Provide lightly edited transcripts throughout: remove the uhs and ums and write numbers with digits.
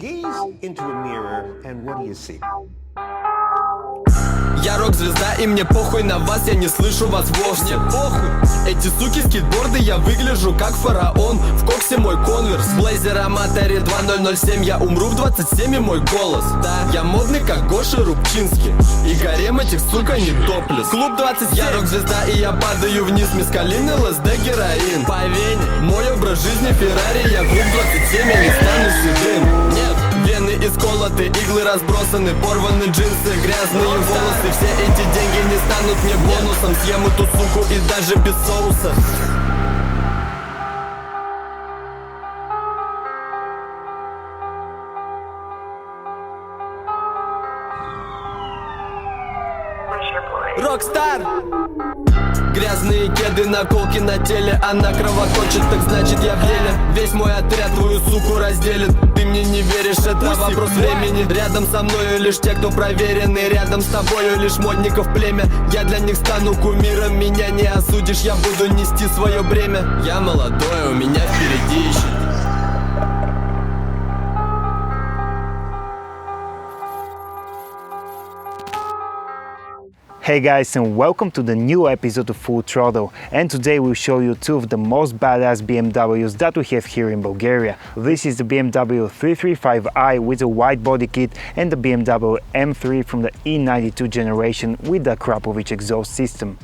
gaze into a mirror and what do you see? Я рок-звезда и мне похуй на вас, я не слышу вас вовсе. Мне похуй. Эти суки скейтборды, я выгляжу как фараон. В коксе мой конверс, блейзер Аматори 2007. Я умру в 27 и мой голос. Да, я модный как Гоша Рубчинский. И гарем этих сука не топлес. Клуб 27. Я рок-звезда и я падаю вниз. Мескалин, ЛСД, героин. По вене, мой образ жизни Феррари. Я клуб 27, я не стану седым. Нет. Вены исколоты, иглы разбросаны, порваны джинсы, грязные волосы. Все эти деньги не станут мне бонусом. Съем эту суку и даже без соуса. ROCKSTAR! Грязные кеды, наколки на теле. Она кровоточит, так значит я в деле. Весь мой отряд твою суку разделит. Ты мне не веришь, это вопрос времени. Рядом со мною лишь те, кто проверены. Рядом с тобою лишь модников племя. Я для них стану кумиром. Меня не осудишь, я буду нести свое бремя. Я молодой, у меня впереди еще. Hey guys, and welcome to the new episode of Full Throttle, and today we'll show you two of the most badass BMWs that we have here in Bulgaria. This is the BMW 335i with a wide body kit and the BMW M3 from the E92 generation with the Krapovic exhaust system.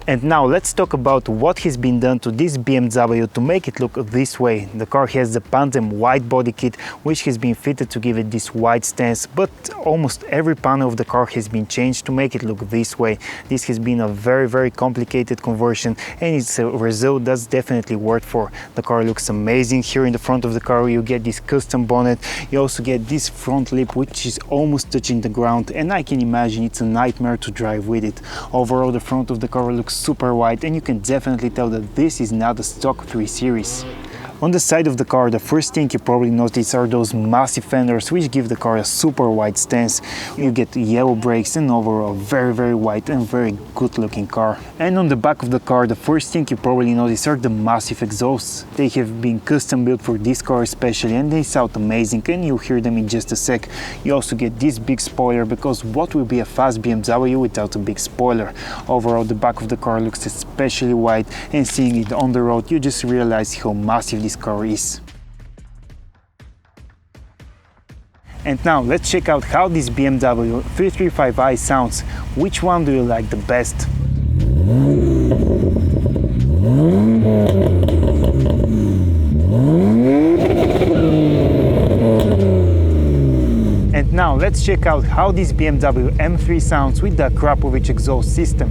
And now let's talk about what has been done to this BMW to make it look this way. The car has the Pandem Widebody kit, which has been fitted to give it this wide stance, but almost every panel of the car has been changed to make it look this way. This has been a very complicated conversion, and it's a result that's definitely worth for. The car looks amazing. Here in the front of the car you get this custom bonnet. You also get this front lip which is almost touching the ground, and I can imagine it's a nightmare to drive with it. Overall, the front of the car looks super wide, and you can definitely tell that this is not a stock 3 Series. On the side of the car, the first thing you probably notice are those massive fenders which give the car a super wide stance. You get yellow brakes and overall very wide and very good looking car. And on the back of the car, the first thing you probably notice are the massive exhausts. They have been custom built for this car especially, and they sound amazing, and you'll hear them in just a sec. You also get this big spoiler, because what will be a fast BMW without a big spoiler? Overall, the back of the car looks especially wide, and seeing it on the road you just realize how massive this car is. And now let's check out how this BMW 335i sounds. Which one do you like the best? And now let's check out how this BMW M3 sounds with the Krapovic exhaust system.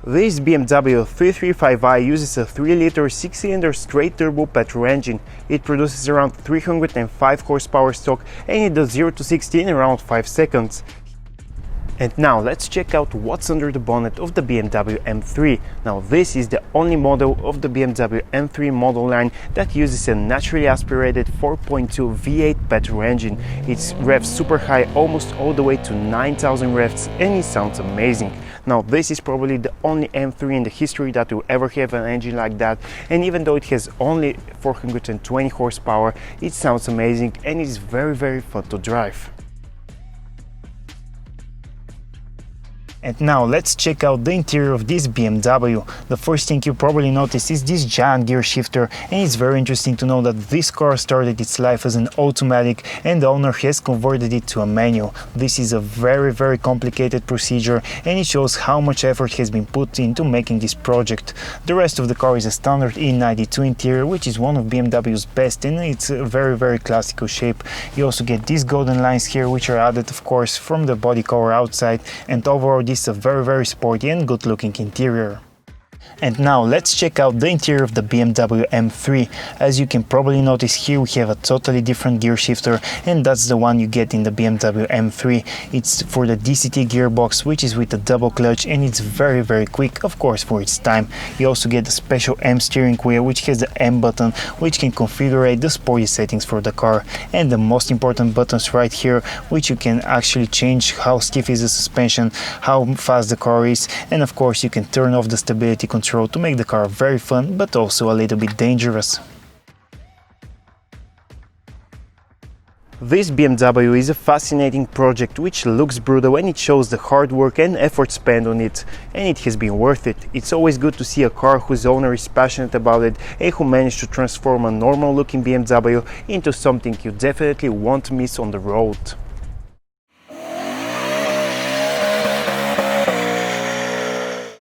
This BMW 335i uses a 3-liter 6-cylinder straight turbo petrol engine. It produces around 305 horsepower stock, and it does 0 to 60 in around 5 seconds. And now let's check out what's under the bonnet of the BMW M3. Now this is the only model of the BMW M3 model line that uses a naturally aspirated 4.2 V8 petrol engine. It revs super high, almost all the way to 9,000 revs, and it sounds amazing. Now this is probably the only M3 in the history that will ever have an engine like that, and even though it has only 420 horsepower, it sounds amazing and it's very fun to drive. And now let's check out the interior of this BMW. The first thing you probably notice is this giant gear shifter, and it's very interesting to know that this car started its life as an automatic and the owner has converted it to a manual. This is a very complicated procedure, and it shows how much effort has been put into making this project. The rest of the car is a standard E92 interior, which is one of BMW's best, and it's a very classical shape. You also get these golden lines here, which are added of course from the body color outside, and overall this is a very sporty and good looking interior. And now let's check out the interior of the BMW M3. As you can probably notice here, we have a totally different gear shifter, and that's the one you get in the BMW M3. It's for the DCT gearbox, which is with a double clutch, and it's very quick, of course, for its time. You also get a special M steering wheel, which has the M button, which can configure the sporty settings for the car, and the most important buttons right here, which you can actually change how stiff is the suspension, how fast the car is, and of course you can turn off the stability control to make the car very fun but also a little bit dangerous. This BMW is a fascinating project which looks brutal, and it shows the hard work and effort spent on it, and it has been worth it. It's always good to see a car whose owner is passionate about it and who managed to transform a normal looking BMW into something you definitely won't miss on the road.